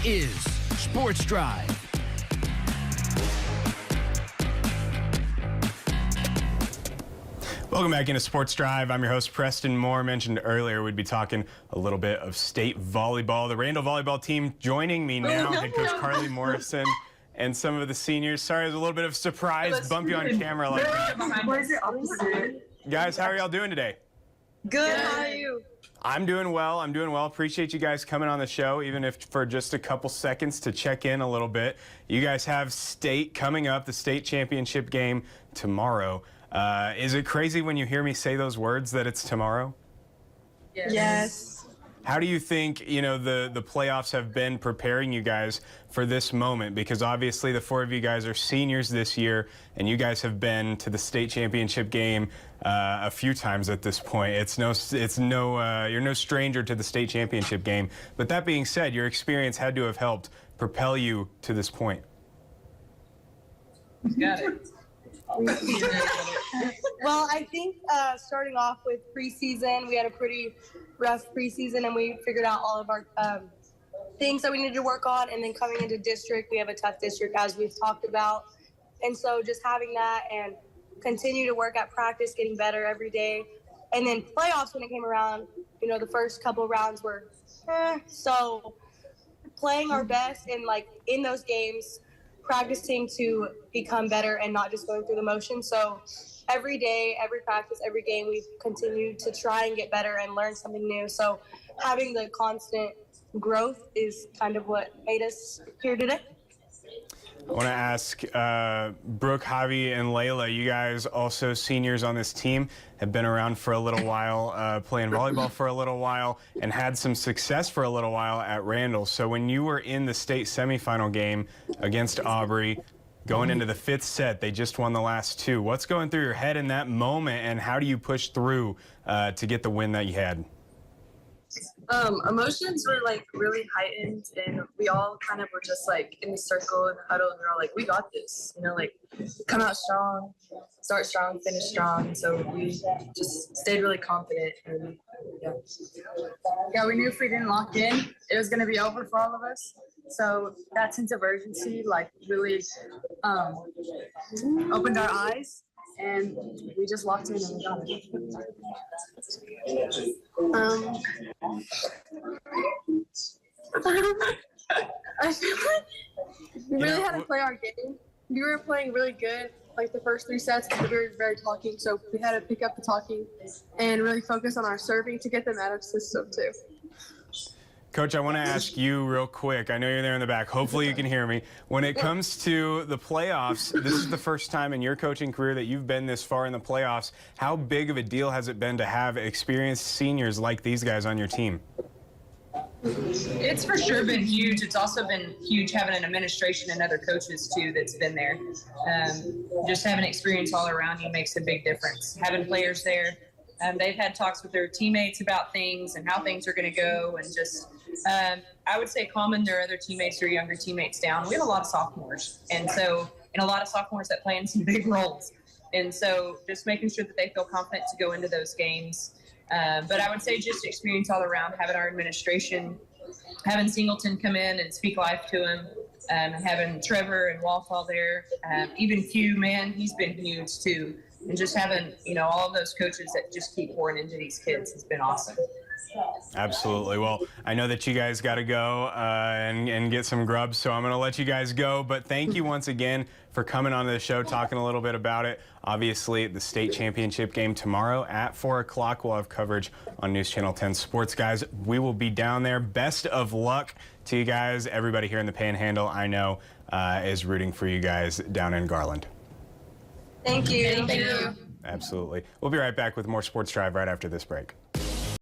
is Sports Drive. Welcome back into Sports Drive. I'm your host, Preston Moore. Mentioned earlier we'd be talking a little bit of state volleyball. The Randall volleyball team joining me now, head coach Carly Morrison and some of the seniors. Sorry, there's a little bit of surprise, bump you on camera like that. Where's your opposite? Guys, how are y'all doing today? Good, how are you? I'm doing well. Appreciate you guys coming on the show, even if for just a couple seconds to check in a little bit. You guys have state coming up, the state championship game tomorrow. Is it crazy when you hear me say those words that it's tomorrow? Yes. How do you think, the playoffs have been preparing you guys for this moment? Because obviously the four of you guys are seniors this year, and you guys have been to the state championship game a few times at this point. You're no stranger to the state championship game. But that being said, your experience had to have helped propel you to this point. Got it. Well, I think starting off with preseason, we had a pretty rough preseason, and we figured out all of our things that we needed to work on. And then coming into district, we have a tough district, as we've talked about. And so just having that and continue to work at practice, getting better every day. And then playoffs, when it came around, the first couple rounds were so playing our best and in those games, practicing to become better and not just going through the motions. So every day, every practice, every game, we've continued to try and get better and learn something new. So having the constant growth is kind of what made us here today. I want to ask Brooke, Javi, and Layla, you guys also seniors on this team, have been around for a little while, playing volleyball for a little while, and had some success for a little while at Randall. So when you were in the state semifinal game against Aubrey, going into the fifth set, they just won the last two. What's going through your head in that moment, and how do you push through to get the win that you had? Emotions were really heightened, and we all kind of were just in the circle in the huddle, and we're all we got this, come out strong, start strong, finish strong. So we just stayed really confident, and yeah, we knew if we didn't lock in, it was going to be over for all of us. So that sense of urgency really opened our eyes, and we just locked in and we got it. I feel like we really had to play our game. We were playing really good, the first three sets, but we were very talking, so we had to pick up the talking and really focus on our serving to get them out of system too. Coach, I want to ask you real quick. I know you're there in the back. Hopefully you can hear me. When it comes to the playoffs, this is the first time in your coaching career that you've been this far in the playoffs. How big of a deal has it been to have experienced seniors like these guys on your team? It's for sure been huge. It's also been huge having an administration and other coaches, too, that's been there. Just having experience all around you makes a big difference. Having players there, they've had talks with their teammates about things and how things are going to go, and just I would say calming their other teammates or younger teammates down. We have a lot of sophomores, and a lot of sophomores that play in some big roles. And so just making sure that they feel confident to go into those games. But I would say just experience all around, having our administration, having Singleton come in and speak life to him, and having Trevor and Walthall there. Even Q, man, he's been huge too. And just having, all of those coaches that just keep pouring into these kids has been awesome. Absolutely. Well, I know that you guys got to go and get some grubs, so I'm going to let you guys go. But thank you once again for coming on the show, talking a little bit about it. Obviously, the state championship game tomorrow at 4 o'clock. We'll have coverage on News Channel 10 Sports. Guys, we will be down there. Best of luck to you guys. Everybody here in the Panhandle, I know, is rooting for you guys down in Garland. Thank you. Thank you. Absolutely. We'll be right back with more Sports Drive right after this break.